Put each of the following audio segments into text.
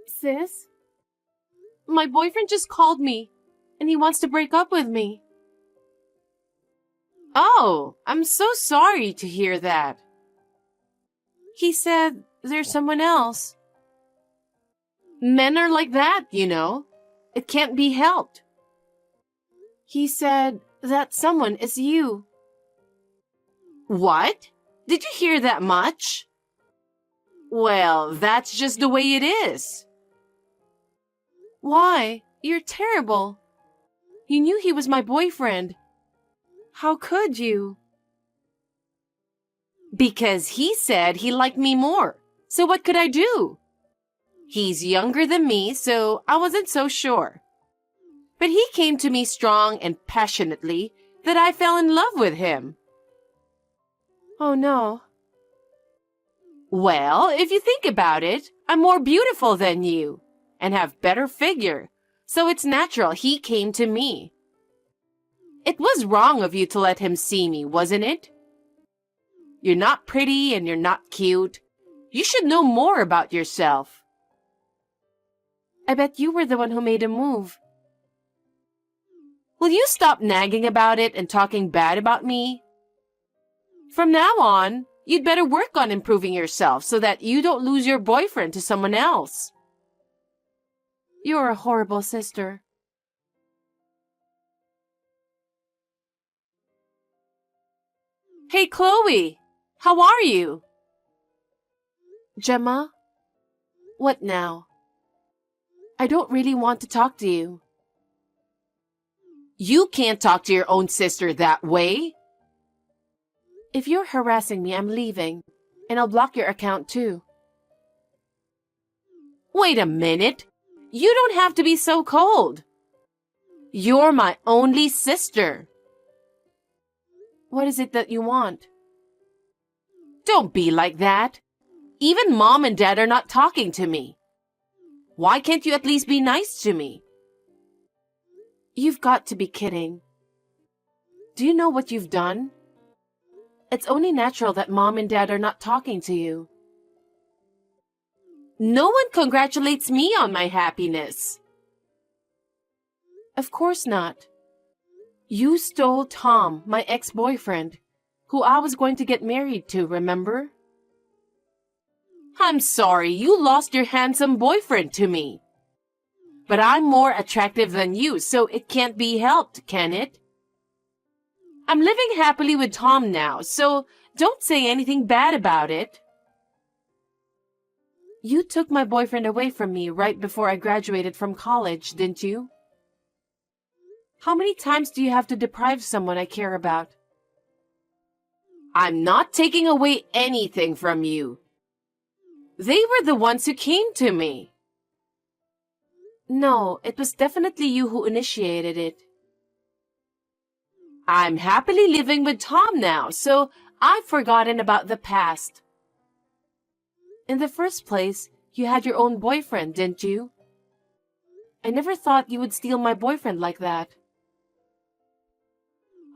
Sis, my boyfriend just called me, and he wants to break up with me. Oh, I'm so sorry to hear that. He said there's someone else. Men are like that, you know. It can't be helped. He said that someone is you. What? Did you hear that much? Well, that's just the way it is. Why? You're terrible. You knew he was my boyfriend. How could you? Because he said he liked me more. So what could I do? He's younger than me, so I wasn't so sure. But he came to me strong and passionately that I fell in love with him. Oh no. Well, if you think about it, I'm more beautiful than you and have better figure, so it's natural he came to me. It was wrong of you to let him see me, wasn't it? You're not pretty and you're not cute. You should know more about yourself. I bet you were the one who made him move. Will you stop nagging about it and talking bad about me? From now on, you'd better work on improving yourself so that you don't lose your boyfriend to someone else. You're a horrible sister. Hey, Chloe, how are you? Gemma? What now? I don't really want to talk to you. You can't talk to your own sister that way. If you're harassing me, I'm leaving, and I'll block your account too. Wait a minute. You don't have to be so cold. You're my only sister. What is it that you want? Don't be like that. Even Mom and Dad are not talking to me. Why can't you at least be nice to me? You've got to be kidding. Do you know what you've done? It's only natural that Mom and Dad are not talking to you. No one congratulates me on my happiness. Of course not. You stole Tom, my ex-boyfriend, who I was going to get married to, remember? I'm sorry you lost your handsome boyfriend to me. But I'm more attractive than you, so it can't be helped, can it? I'm living happily with Tom now, so don't say anything bad about it. You took my boyfriend away from me right before I graduated from college, didn't you? How many times do you have to deprive someone I care about? I'm not taking away anything from you. They were the ones who came to me. No, it was definitely you who initiated it. I'm happily living with Tom now, so I've forgotten about the past. In the first place, you had your own boyfriend, didn't you? I never thought you would steal my boyfriend like that.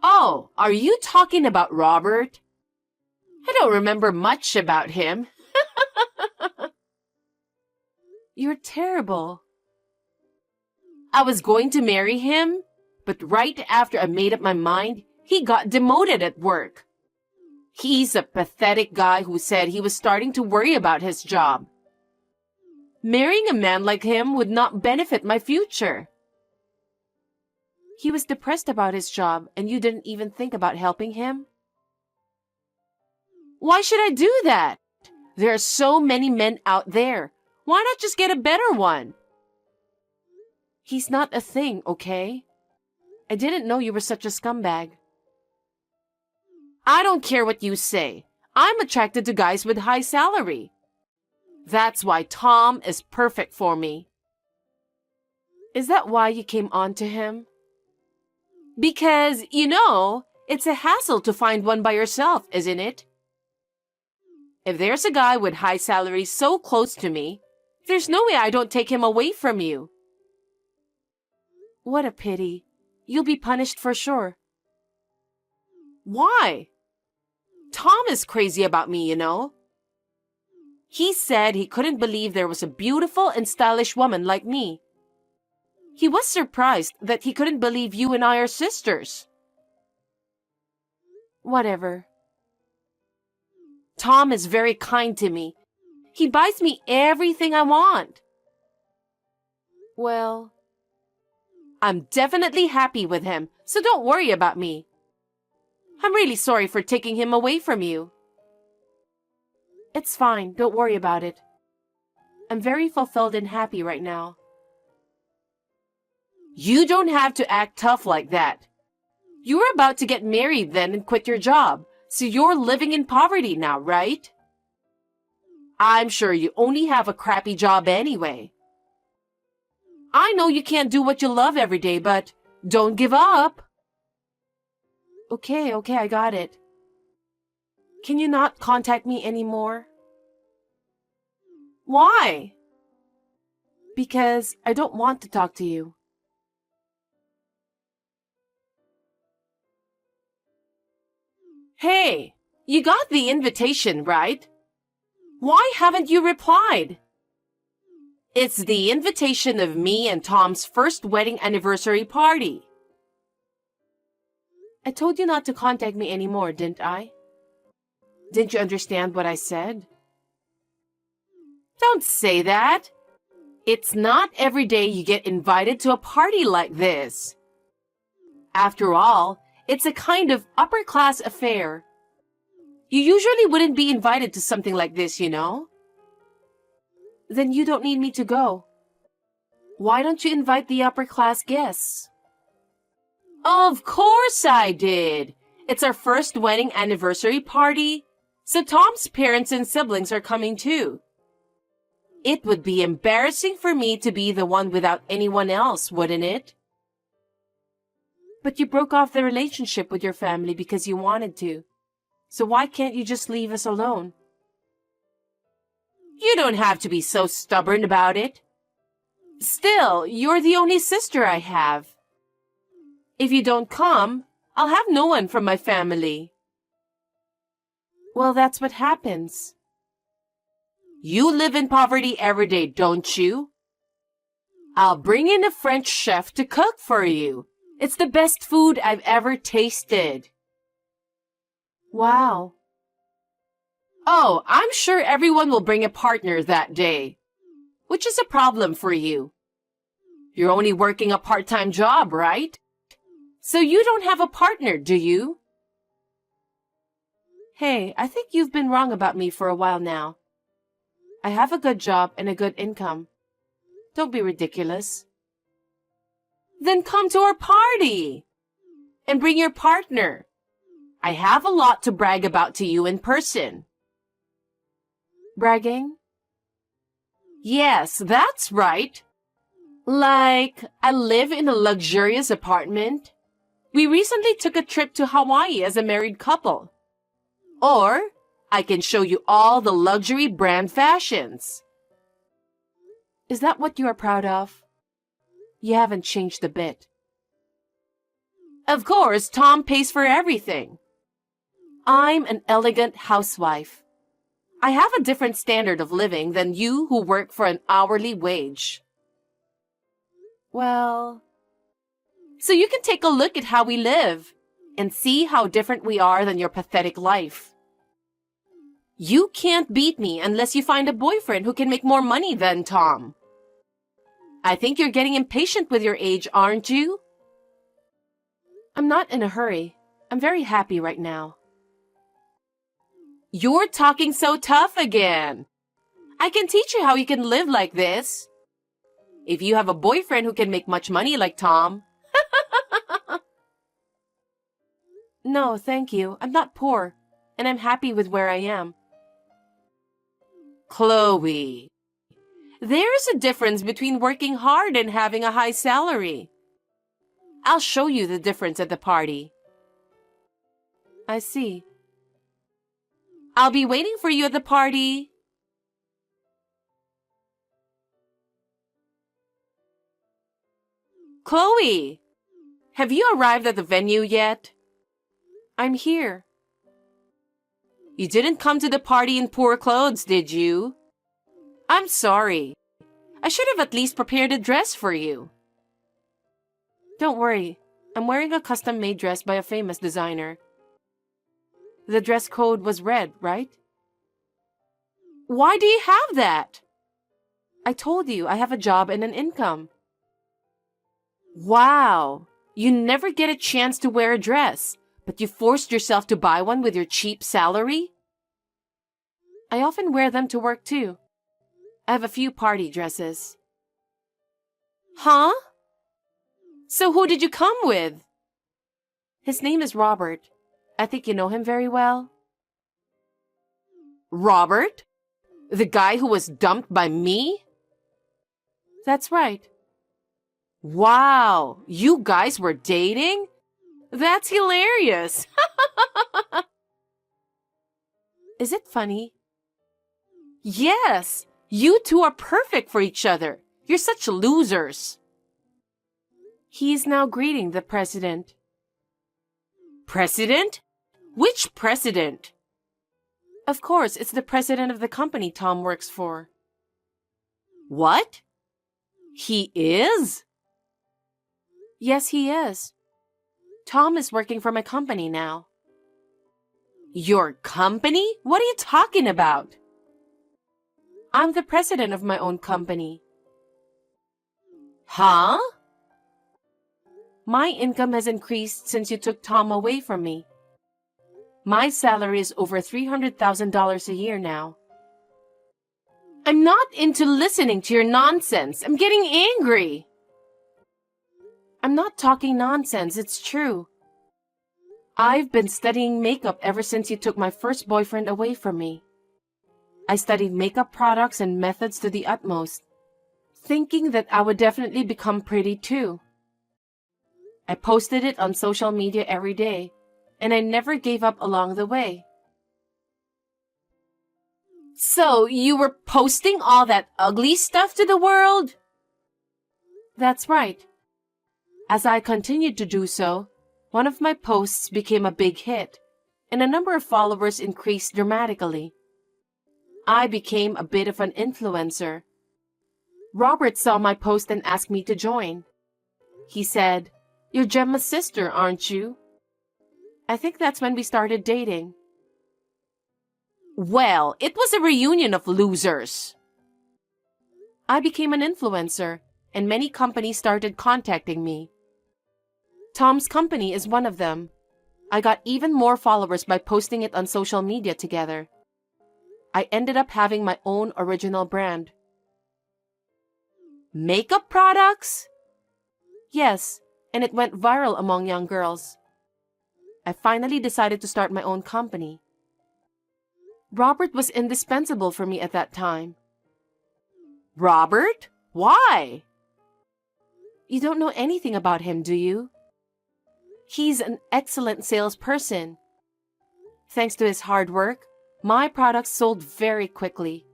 Oh, are you talking about Robert? I don't remember much about him. You're terrible. I was going to marry him, but right after I made up my mind, he got demoted at work. He's a pathetic guy who said he was starting to worry about his job. Marrying a man like him would not benefit my future. He was depressed about his job and you didn't even think about helping him? Why should I do that? There are so many men out there. Why not just get a better one? He's not a thing, okay? I didn't know you were such a scumbag. I don't care what you say. I'm attracted to guys with high salary. That's why Tom is perfect for me. Is that why you came on to him? Because, it's a hassle to find one by yourself, isn't it? If there's a guy with high salary so close to me, there's no way I don't take him away from you. What a pity. You'll be punished for sure. Why? Tom is crazy about me, He said he couldn't believe there was a beautiful and stylish woman like me. He was surprised that he couldn't believe you and I are sisters. Whatever. Tom is very kind to me. He buys me everything I want. Well, I'm definitely happy with him, so don't worry about me. I'm really sorry for taking him away from you. it's fine. Don't worry about it. I'm very fulfilled and happy right now. You don't have to act tough like that. You were about to get married then and quit your job, so you're living in poverty now, right? I'm sure you only have a crappy job anyway. I know you can't do what you love every day, but don't give up. Okay, I got it. Can you not contact me anymore? Why? Because I don't want to talk to you. Hey, you got the invitation, right? Why haven't you replied? It's the invitation of me and Tom's first wedding anniversary party. I told you not to contact me anymore, didn't I? Didn't you understand what I said? Don't say that. It's not every day you get invited to a party like this. After all, it's a kind of upper-class affair. You usually wouldn't be invited to something like this, you know? Then you don't need me to go. Why don't you invite the upper-class guests? Of course I did. It's our first wedding anniversary party, so Tom's parents and siblings are coming too. It would be embarrassing for me to be the one without anyone else, wouldn't it? But you broke off the relationship with your family because you wanted to. So why can't you just leave us alone? You don't have to be so stubborn about it. Still, you're the only sister I have. If you don't come, I'll have no one from my family. Well, that's what happens. You live in poverty every day, don't you? I'll bring in a French chef to cook for you. It's the best food I've ever tasted. Wow. Oh, I'm sure everyone will bring a partner that day, which is a problem for you. You're only working a part-time job, right? So you don't have a partner, do you? Hey, I think you've been wrong about me for a while now. I have a good job and a good income. Don't be ridiculous. Then come to our party and bring your partner. I have a lot to brag about to you in person. Bragging? Yes, that's right. Like, I live in a luxurious apartment. We recently took a trip to Hawaii as a married couple. Or, I can show you all the luxury brand fashions. Is that what you are proud of? You haven't changed a bit. Of course, Tom pays for everything. I'm an elegant housewife. I have a different standard of living than you who work for an hourly wage. Well, so you can take a look at how we live and see how different we are than your pathetic life. You can't beat me unless you find a boyfriend who can make more money than Tom. I think you're getting impatient with your age, aren't you? I'm not in a hurry. I'm very happy right now. You're talking so tough again. I can teach you how you can live like this. If you have a boyfriend who can make much money like Tom. No, thank you. I'm not poor, and I'm happy with where I am. Chloe, there's a difference between working hard and having a high salary. I'll show you the difference at the party. I see. I'll be waiting for you at the party. Chloe, have you arrived at the venue yet? I'm here. You didn't come to the party in poor clothes, did you? I'm sorry. I should have at least prepared a dress for you. Don't worry. I'm wearing a custom-made dress by a famous designer. The dress code was red, right? Why do you have that? I told you I have a job and an income. Wow. You never get a chance to wear a dress, but you forced yourself to buy one with your cheap salary? I often wear them to work too. I have a few party dresses. Huh? So who did you come with? His name is Robert. I think you know him very well. Robert? The guy who was dumped by me? That's right. Wow, you guys were dating? That's hilarious. Is it funny? Yes, you two are perfect for each other. You're such losers. He is now greeting the president. President? Which president? Of course, it's the president of the company Tom works for. What? He is? Yes, he is. Tom is working for my company now. Your company? What are you talking about? I'm the president of my own company. Huh? My income has increased since you took Tom away from me. My salary is over $300,000 a year now. I'm not into listening to your nonsense. I'm getting angry. I'm not talking nonsense, it's true. I've been studying makeup ever since you took my first boyfriend away from me. I studied makeup products and methods to the utmost, thinking that I would definitely become pretty too. I posted it on social media every day, and I never gave up along the way. So you were posting all that ugly stuff to the world? That's right. As I continued to do so, one of my posts became a big hit, and a number of followers increased dramatically. I became a bit of an influencer. Robert saw my post and asked me to join. He said, "You're Gemma's sister, aren't you?" I think that's when we started dating. Well, it was a reunion of losers. I became an influencer, and many companies started contacting me. Tom's company is one of them. I got even more followers by posting it on social media together. I ended up having my own original brand. Makeup products? Yes, and it went viral among young girls. I finally decided to start my own company. Robert was indispensable for me at that time. Robert? Why? You don't know anything about him, do you? He's an excellent salesperson. Thanks to his hard work, my products sold very quickly.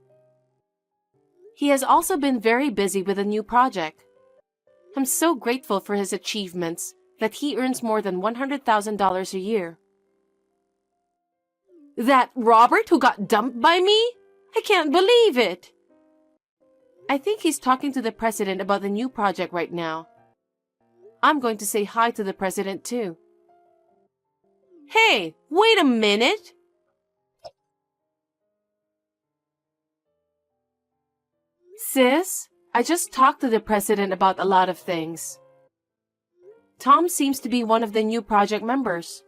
He has also been very busy with a new project. I'm so grateful for his achievements that he earns more than $100,000 a year. That Robert who got dumped by me? I can't believe it. I think he's talking to the president about the new project right now. I'm going to say hi to the president too. Hey, wait a minute. Sis, I just talked to the president about a lot of things. Tom seems to be one of the new project members.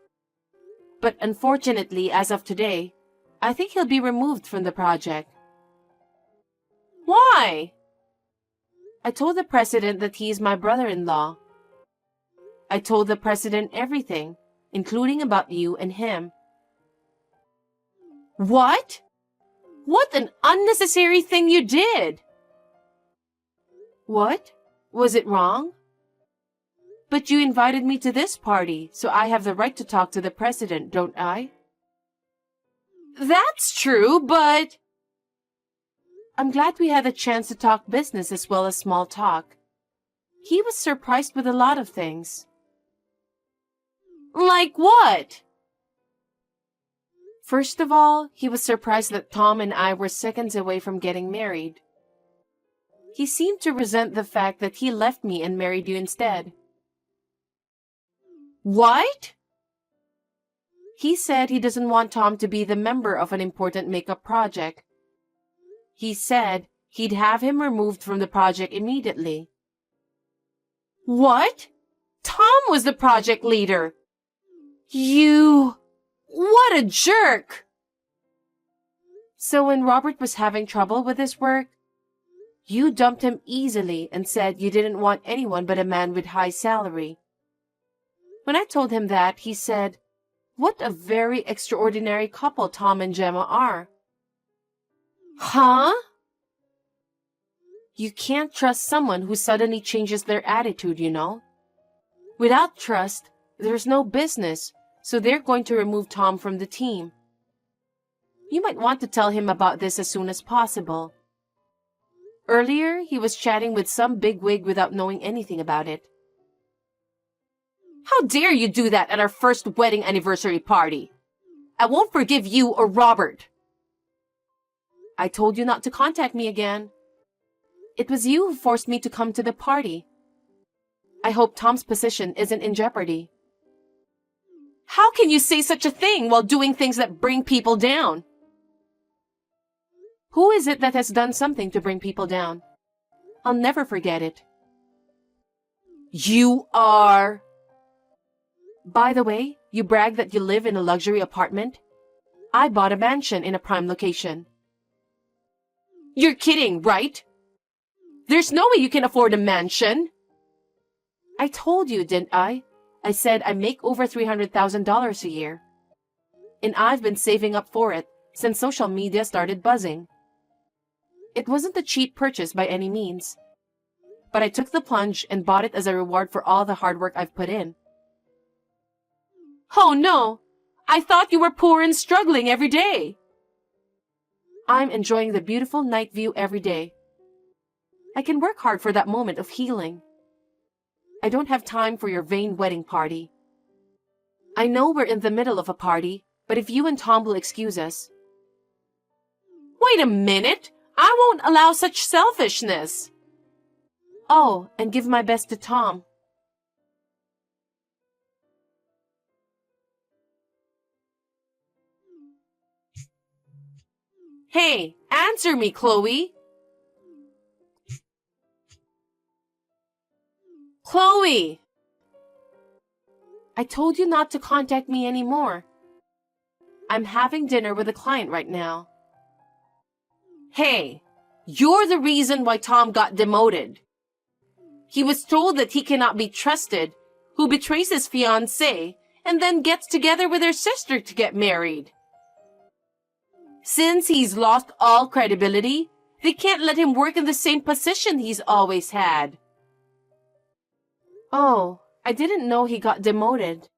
But unfortunately, as of today, I think he'll be removed from the project. Why? I told the president that he is my brother-in-law. I told the president everything, including about you and him. What? What an unnecessary thing you did! What? Was it wrong? But you invited me to this party, so I have the right to talk to the president, don't I? That's true, but... I'm glad we had a chance to talk business as well as small talk. He was surprised with a lot of things. Like what? First of all, he was surprised that Tom and I were seconds away from getting married. He seemed to resent the fact that he left me and married you instead. What? He said he doesn't want Tom to be the member of an important makeup project. He said he'd have him removed from the project immediately. What? Tom was the project leader. What a jerk! So when Robert was having trouble with his work, you dumped him easily and said you didn't want anyone but a man with high salary. When I told him that, he said, "What a very extraordinary couple Tom and Gemma are." Huh? You can't trust someone who suddenly changes their attitude, you know. Without trust, there's no business, so they're going to remove Tom from the team. You might want to tell him about this as soon as possible. Earlier, he was chatting with some bigwig without knowing anything about it. How dare you do that at our first wedding anniversary party? I won't forgive you or Robert. I told you not to contact me again. It was you who forced me to come to the party. I hope Tom's position isn't in jeopardy. How can you say such a thing while doing things that bring people down? Who is it that has done something to bring people down? I'll never forget it. You are... By the way, you brag that you live in a luxury apartment. I bought a mansion in a prime location. You're kidding, right? There's no way you can afford a mansion. I told you, didn't I? I said I make over $300,000 a year. And I've been saving up for it since social media started buzzing. It wasn't a cheap purchase by any means. But I took the plunge and bought it as a reward for all the hard work I've put in. Oh no! I thought you were poor and struggling every day. I'm enjoying the beautiful night view every day. I can work hard for that moment of healing. I don't have time for your vain wedding party. I know we're in the middle of a party, but if you and Tom will excuse us... Wait a minute! I won't allow such selfishness. Oh, and give my best to Tom. Hey, answer me, Chloe. Chloe! I told you not to contact me anymore. I'm having dinner with a client right now. Hey, you're the reason why Tom got demoted. He was told that he cannot be trusted, who betrays his fiancé and then gets together with her sister to get married. Since he's lost all credibility, they can't let him work in the same position he's always had. Oh, I didn't know he got demoted.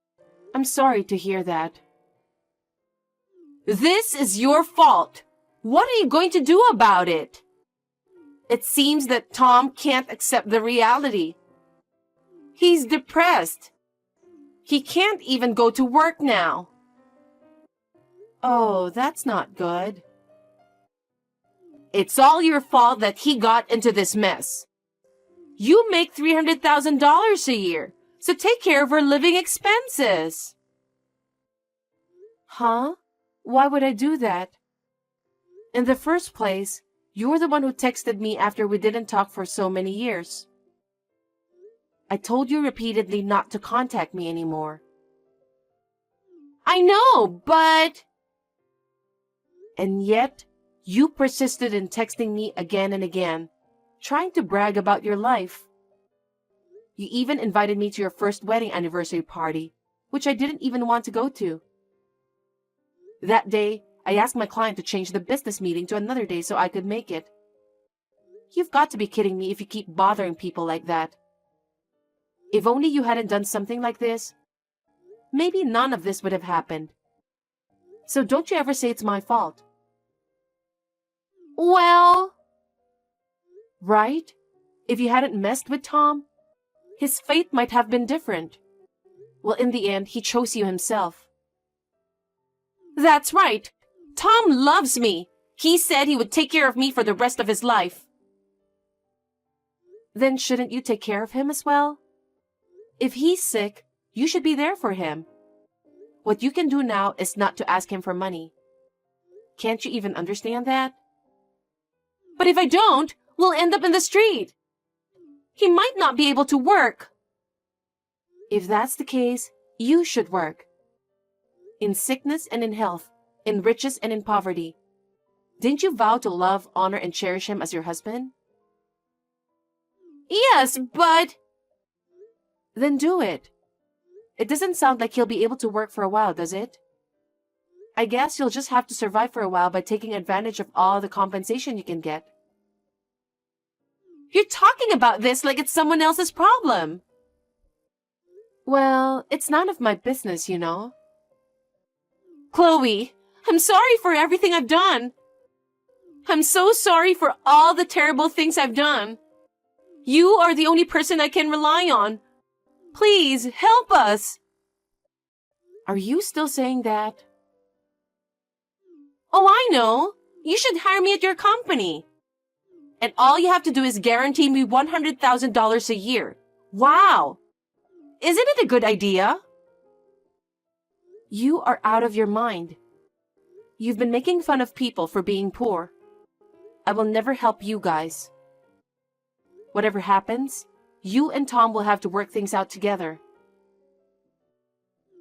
I'm sorry to hear that. This is your fault. What are you going to do about it? It seems that Tom can't accept the reality. He's depressed. He can't even go to work now. Oh, that's not good. It's all your fault that he got into this mess. You make $300,000 a year, so take care of our living expenses. Huh? Why would I do that? In the first place, you're the one who texted me after we didn't talk for so many years. I told you repeatedly not to contact me anymore. I know, but... And yet, you persisted in texting me again and again, trying to brag about your life. You even invited me to your first wedding anniversary party, which I didn't even want to go to. That day, I asked my client to change the business meeting to another day so I could make it. You've got to be kidding me if you keep bothering people like that. If only you hadn't done something like this, maybe none of this would have happened. So don't you ever say it's my fault. Well... Right? If you hadn't messed with Tom, his fate might have been different. Well, in the end, he chose you himself. That's right. Tom loves me. He said he would take care of me for the rest of his life. Then shouldn't you take care of him as well? If he's sick, you should be there for him. What you can do now is not to ask him for money. Can't you even understand that? But if I don't, we'll end up in the street. He might not be able to work. If that's the case, you should work. In sickness and in health, in riches and in poverty. Didn't you vow to love, honor, and cherish him as your husband? Yes, but... Then do it. It doesn't sound like he'll be able to work for a while, does it? I guess you'll just have to survive for a while by taking advantage of all the compensation you can get. You're talking about this like it's someone else's problem. Well, it's none of my business, you know. Chloe, I'm sorry for everything I've done. I'm so sorry for all the terrible things I've done. You are the only person I can rely on. Please, help us. Are you still saying that? Oh, I know. You should hire me at your company. And all you have to do is guarantee me $100,000 a year. Wow! Isn't it a good idea? You are out of your mind. You've been making fun of people for being poor. I will never help you guys. Whatever happens, you and Tom will have to work things out together.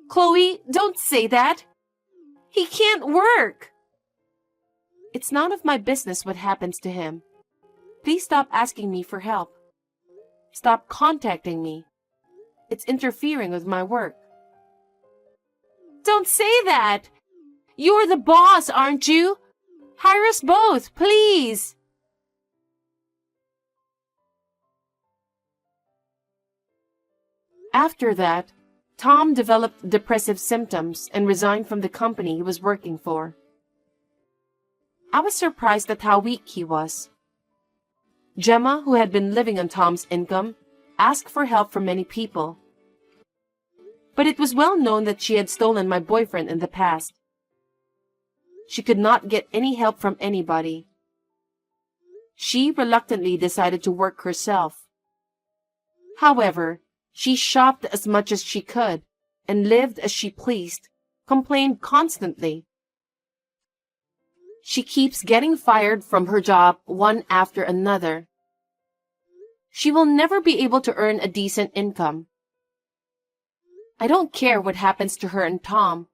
Chloe, don't say that. He can't work. It's none of my business what happens to him. Please stop asking me for help. Stop contacting me. It's interfering with my work. Don't say that. You're the boss, aren't you? Hire us both, please. After that, Tom developed depressive symptoms and resigned from the company he was working for. I was surprised at how weak he was. Gemma, who had been living on Tom's income, asked for help from many people. But it was well known that she had stolen my boyfriend in the past. She could not get any help from anybody. She reluctantly decided to work herself. However, she shopped as much as she could and lived as she pleased, complained constantly. She keeps getting fired from her job one after another. She will never be able to earn a decent income. I don't care what happens to her and Tom.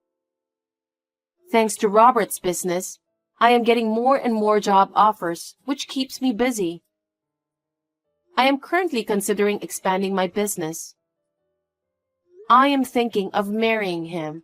Thanks to Robert's business, I am getting more and more job offers, which keeps me busy. I am currently considering expanding my business. I am thinking of marrying him.